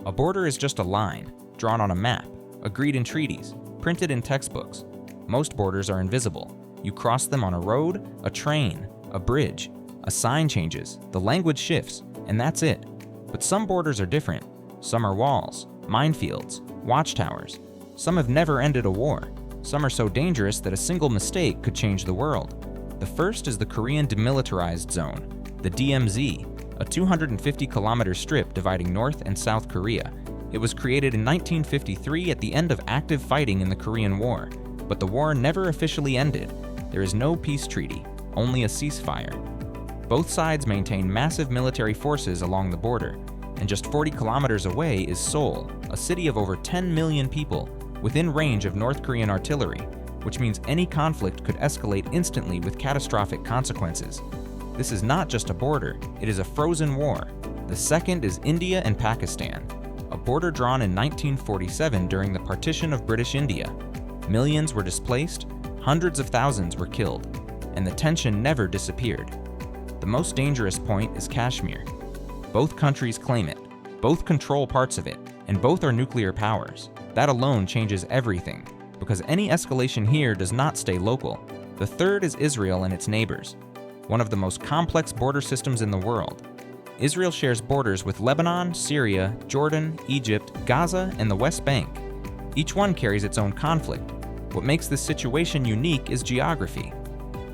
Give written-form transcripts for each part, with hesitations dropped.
A border is just a line, drawn on a map, agreed in treaties, printed in textbooks. Most borders are invisible. You cross them on a road, a train, a bridge. A sign changes, the language shifts, and that's it. But some borders are different. Some are walls, minefields, watchtowers. Some have never ended a war. Some are so dangerous that a single mistake could change the world. The first is the Korean Demilitarized Zone, the DMZ, a 250-kilometer strip dividing North and South Korea. It was created in 1953 at the end of active fighting in the Korean War, but the war never officially ended. There is no peace treaty, only a ceasefire. Both sides maintain massive military forces along the border, and just 40 kilometers away is Seoul, a city of over 10 million people, within range of North Korean artillery, which means any conflict could escalate instantly with catastrophic consequences. This is not just a border, it is a frozen war. The second is India and Pakistan, a border drawn in 1947 during the partition of British India. Millions were displaced, hundreds of thousands were killed, and the tension never disappeared. The most dangerous point is Kashmir. Both countries claim it, both control parts of it, and both are nuclear powers. That alone changes everything, because any escalation here does not stay local. The third is Israel and its neighbors, one of the most complex border systems in the world. Israel shares borders with Lebanon, Syria, Jordan, Egypt, Gaza, and the West Bank. Each one carries its own conflict. What makes this situation unique is geography.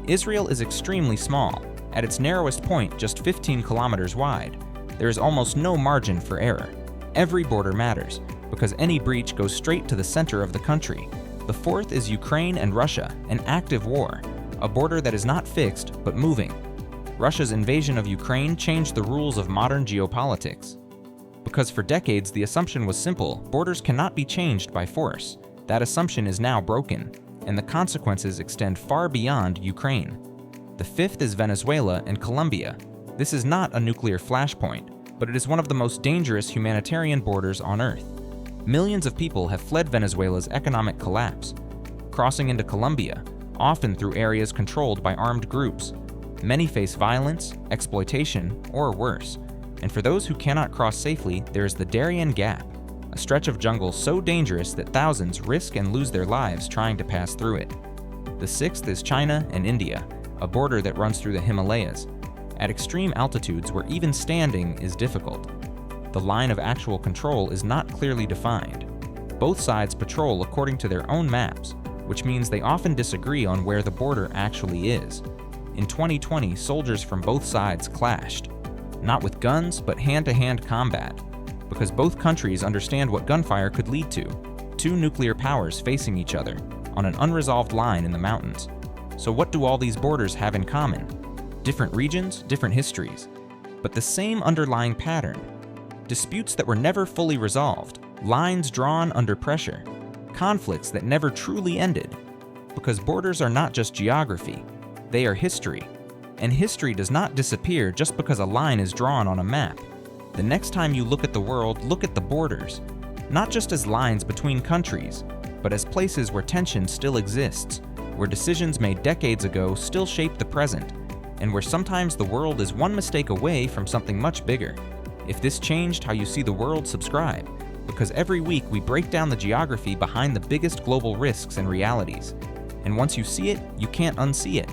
Israel is extremely small, at its narrowest point just 15 kilometers wide. There is almost no margin for error. Every border matters, because any breach goes straight to the center of the country. The fourth is Ukraine and Russia, an active war, a border that is not fixed but moving. Russia's invasion of Ukraine changed the rules of modern geopolitics. Because for decades the assumption was simple: borders cannot be changed by force. That assumption is now broken, and the consequences extend far beyond Ukraine. The fifth is Venezuela and Colombia. This is not a nuclear flashpoint, but it is one of the most dangerous humanitarian borders on Earth. Millions of people have fled Venezuela's economic collapse, crossing into Colombia, often through areas controlled by armed groups. Many face violence, exploitation, or worse. And for those who cannot cross safely, there is the Darien Gap, a stretch of jungle so dangerous that thousands risk and lose their lives trying to pass through it. The sixth is China and India, a border that runs through the Himalayas, at extreme altitudes where even standing is difficult. The line of actual control is not clearly defined. Both sides patrol according to their own maps, which means they often disagree on where the border actually is. In 2020, soldiers from both sides clashed, not with guns, but hand-to-hand combat, because both countries understand what gunfire could lead to: two nuclear powers facing each other on an unresolved line in the mountains. So what do all these borders have in common? Different regions, different histories, but the same underlying pattern: disputes that were never fully resolved, lines drawn under pressure, conflicts that never truly ended. Because borders are not just geography, they are history. And history does not disappear just because a line is drawn on a map. The next time you look at the world, look at the borders, not just as lines between countries, but as places where tension still exists, where decisions made decades ago still shape the present, and where sometimes the world is one mistake away from something much bigger. If this changed how you see the world, subscribe, because every week we break down the geography behind the biggest global risks and realities. And once you see it, you can't unsee it.